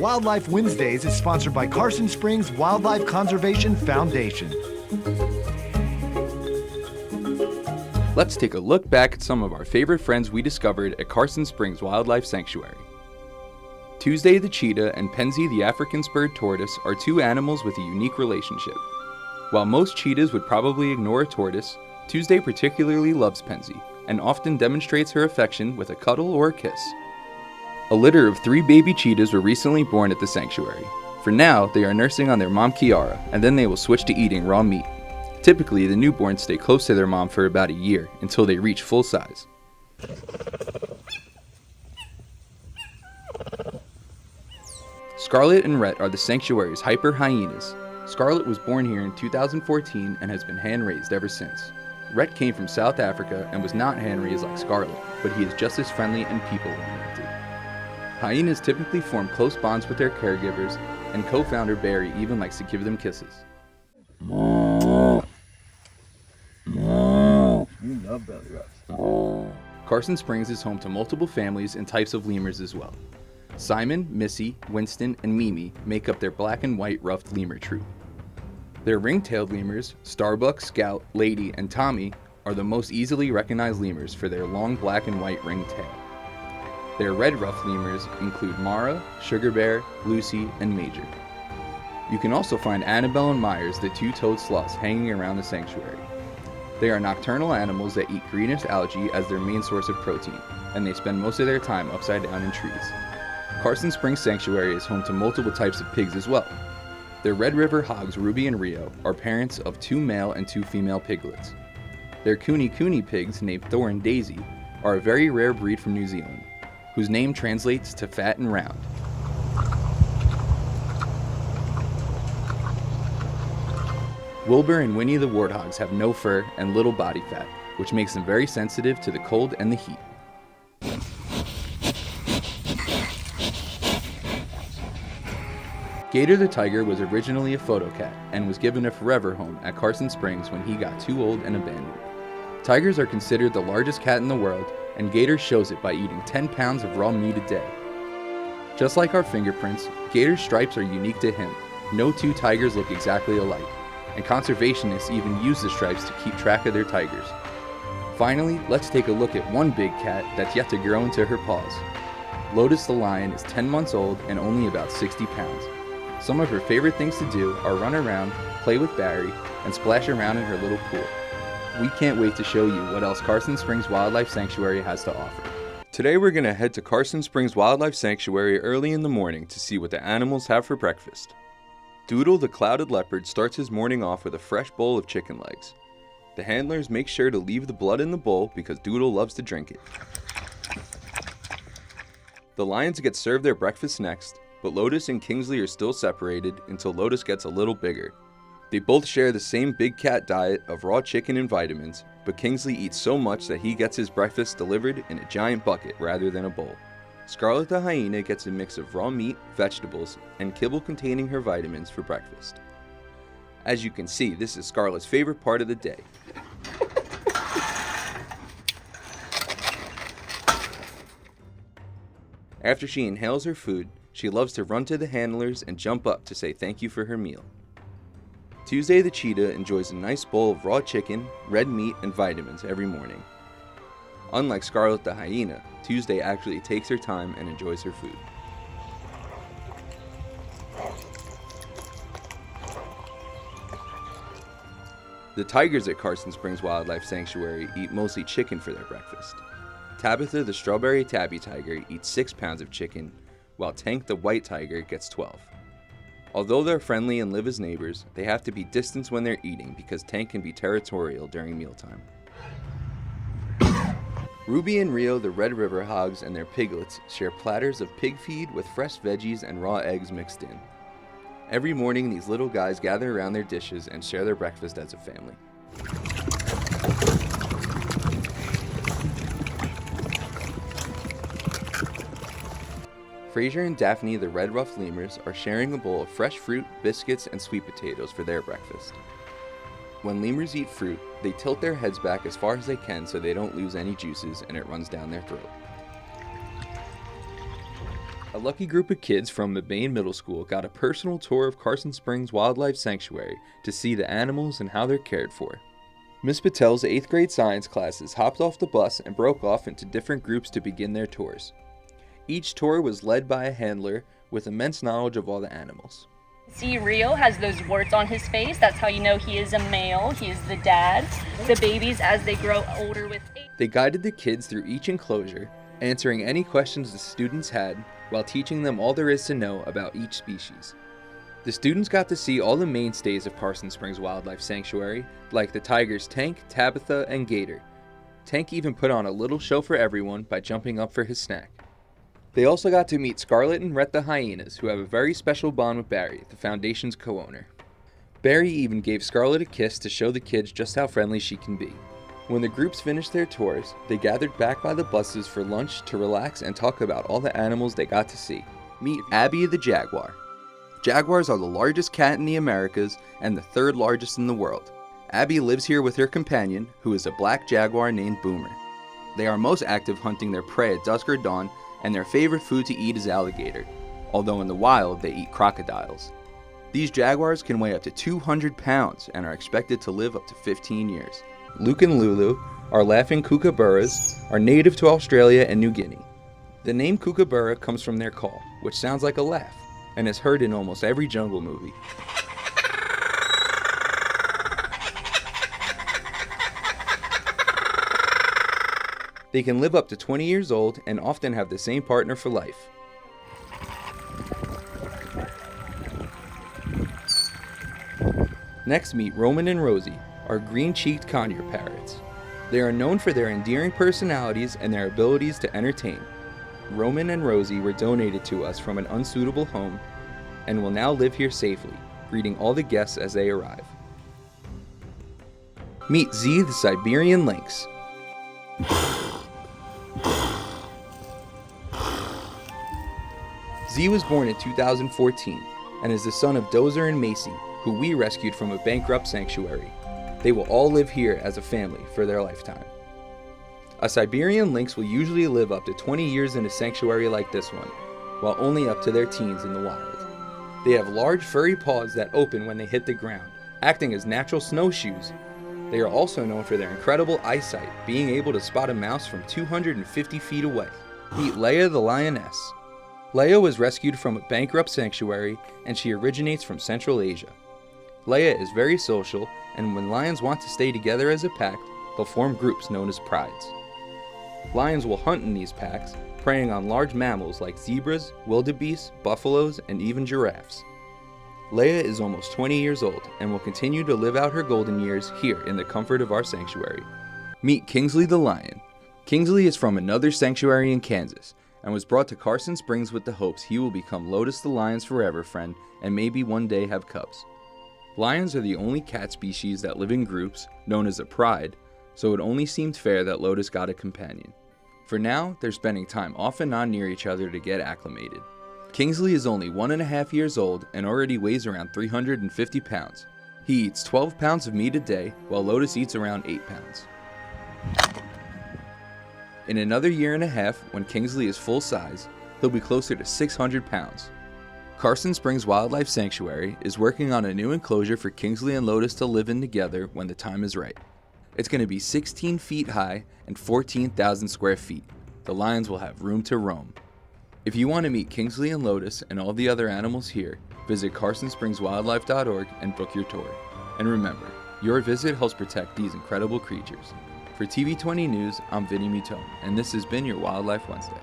Wildlife Wednesdays is sponsored by Carson Springs Wildlife Conservation Foundation. Let's take a look back at some of our favorite friends we discovered at Carson Springs Wildlife Sanctuary. Tuesday the cheetah and Penzi the African spurred tortoise are two animals with a unique relationship. While most cheetahs would probably ignore a tortoise, Tuesday particularly loves Penzi and often demonstrates her affection with a cuddle or a kiss. A litter of 3 baby cheetahs were recently born at the sanctuary. For now, they are nursing on their mom Kiara, and then they will switch to eating raw meat. Typically, the newborns stay close to their mom for about a year until they reach full size. Scarlet and Rhett are the sanctuary's hyper hyenas. Scarlet was born here in 2014 and has been hand-raised ever since. Rhett came from South Africa and was not hand-raised like Scarlet, but he is just as friendly and people-oriented. Hyenas typically form close bonds with their caregivers, and co-founder Barry even likes to give them kisses. You love belly rubs. Carson Springs is home to multiple families and types of lemurs as well. Simon, Missy, Winston, and Mimi make up their black and white ruffed lemur troop. Their ring-tailed lemurs, Starbuck, Scout, Lady, and Tommy, are the most easily recognized lemurs for their long black and white ring tail. Their red ruffed lemurs include Mara, Sugar Bear, Lucy, and Major. You can also find Annabelle and Myers, the two-toed sloths, hanging around the sanctuary. They are nocturnal animals that eat greenish algae as their main source of protein, and they spend most of their time upside down in trees. Carson Springs Sanctuary is home to multiple types of pigs as well. Their Red River hogs Ruby and Rio are parents of 2 male and 2 female piglets. Their Kuni pigs, named Thor and Daisy, are a very rare breed from New Zealand, whose name translates to fat and round. Wilbur and Winnie the warthogs have no fur and little body fat, which makes them very sensitive to the cold and the heat. Gator the tiger was originally a photo cat and was given a forever home at Carson Springs when he got too old and abandoned. Tigers are considered the largest cat in the world, and Gator shows it by eating 10 pounds of raw meat a day. Just like our fingerprints, Gator's stripes are unique to him. No 2 tigers look exactly alike, and conservationists even use the stripes to keep track of their tigers. Finally, let's take a look at one big cat that's yet to grow into her paws. Lotus the lion is 10 months old and only about 60 pounds. Some of her favorite things to do are run around, play with Barry, and splash around in her little pool. We can't wait to show you what else Carson Springs Wildlife Sanctuary has to offer. Today we're going to head to Carson Springs Wildlife Sanctuary early in the morning to see what the animals have for breakfast. Doodle the clouded leopard starts his morning off with a fresh bowl of chicken legs. The handlers make sure to leave the blood in the bowl because Doodle loves to drink it. The lions get served their breakfast next, but Lotus and Kingsley are still separated until Lotus gets a little bigger. They both share the same big cat diet of raw chicken and vitamins, but Kingsley eats so much that he gets his breakfast delivered in a giant bucket rather than a bowl. Scarlet the hyena gets a mix of raw meat, vegetables, and kibble containing her vitamins for breakfast. As you can see, this is Scarlet's favorite part of the day. After she inhales her food, she loves to run to the handlers and jump up to say thank you for her meal. Tuesday the cheetah enjoys a nice bowl of raw chicken, red meat, and vitamins every morning. Unlike Scarlet the hyena, Tuesday actually takes her time and enjoys her food. The tigers at Carson Springs Wildlife Sanctuary eat mostly chicken for their breakfast. Tabitha the strawberry tabby tiger eats 6 pounds of chicken, while Tank the white tiger gets 12. Although they're friendly and live as neighbors, they have to be distanced when they're eating because Tank can be territorial during mealtime. Ruby and Rio, the Red River hogs, and their piglets share platters of pig feed with fresh veggies and raw eggs mixed in. Every morning, these little guys gather around their dishes and share their breakfast as a family. Fraser and Daphne, the red ruffed lemurs, are sharing a bowl of fresh fruit, biscuits, and sweet potatoes for their breakfast. When lemurs eat fruit, they tilt their heads back as far as they can so they don't lose any juices and it runs down their throat. A lucky group of kids from Mebane Middle School got a personal tour of Carson Springs Wildlife Sanctuary to see the animals and how they're cared for. Miss Patel's 8th grade science classes hopped off the bus and broke off into different groups to begin their tours. Each tour was led by a handler with immense knowledge of all the animals. See, Rio has those warts on his face. That's how you know he is a male. He is the dad. The babies, as they grow older with age. They guided the kids through each enclosure, answering any questions the students had while teaching them all there is to know about each species. The students got to see all the mainstays of Carson Springs Wildlife Sanctuary, like the tigers Tank, Tabitha, and Gator. Tank even put on a little show for everyone by jumping up for his snack. They also got to meet Scarlet and Rhett the hyenas, who have a very special bond with Barry, the Foundation's co-owner. Barry even gave Scarlet a kiss to show the kids just how friendly she can be. When the groups finished their tours, they gathered back by the buses for lunch to relax and talk about all the animals they got to see. Meet Abby the jaguar. Jaguars are the largest cat in the Americas and the 3rd largest in the world. Abby lives here with her companion, who is a black jaguar named Boomer. They are most active hunting their prey at dusk or dawn, and their favorite food to eat is alligator, although in the wild they eat crocodiles. These jaguars can weigh up to 200 pounds and are expected to live up to 15 years. Luke and Lulu, our laughing kookaburras, are native to Australia and New Guinea. The name kookaburra comes from their call, which sounds like a laugh, and is heard in almost every jungle movie. They can live up to 20 years old and often have the same partner for life. Next, meet Roman and Rosie, our green-cheeked conure parrots. They are known for their endearing personalities and their abilities to entertain. Roman and Rosie were donated to us from an unsuitable home and will now live here safely, greeting all the guests as they arrive. Meet Z the Siberian lynx. Z was born in 2014 and is the son of Dozer and Macy, who we rescued from a bankrupt sanctuary. They will all live here as a family for their lifetime. A Siberian lynx will usually live up to 20 years in a sanctuary like this one, while only up to their teens in the wild. They have large furry paws that open when they hit the ground, acting as natural snowshoes. They are also known for their incredible eyesight, being able to spot a mouse from 250 feet away. Meet Leia the lioness. Leia was rescued from a bankrupt sanctuary, and she originates from Central Asia. Leia is very social, and when lions want to stay together as a pack, they'll form groups known as prides. Lions will hunt in these packs, preying on large mammals like zebras, wildebeests, buffaloes, and even giraffes. Leia is almost 20 years old and will continue to live out her golden years here in the comfort of our sanctuary. Meet Kingsley the lion. Kingsley is from another sanctuary in Kansas and was brought to Carson Springs with the hopes he will become Lotus the lion's forever friend and maybe one day have cubs. Lions are the only cat species that live in groups, known as a pride, so it only seemed fair that Lotus got a companion. For now, they're spending time off and on near each other to get acclimated. Kingsley is only 1.5 years old and already weighs around 350 pounds. He eats 12 pounds of meat a day, while Lotus eats around 8 pounds. In another 1.5 years, when Kingsley is full size, he'll be closer to 600 pounds. Carson Springs Wildlife Sanctuary is working on a new enclosure for Kingsley and Lotus to live in together when the time is right. It's going to be 16 feet high and 14,000 square feet. The lions will have room to roam. If you want to meet Kingsley and Lotus and all the other animals here, visit carsonspringswildlife.org and book your tour. And remember, your visit helps protect these incredible creatures. For TV20 News, I'm Vinny Mutone, and this has been your Wildlife Wednesday.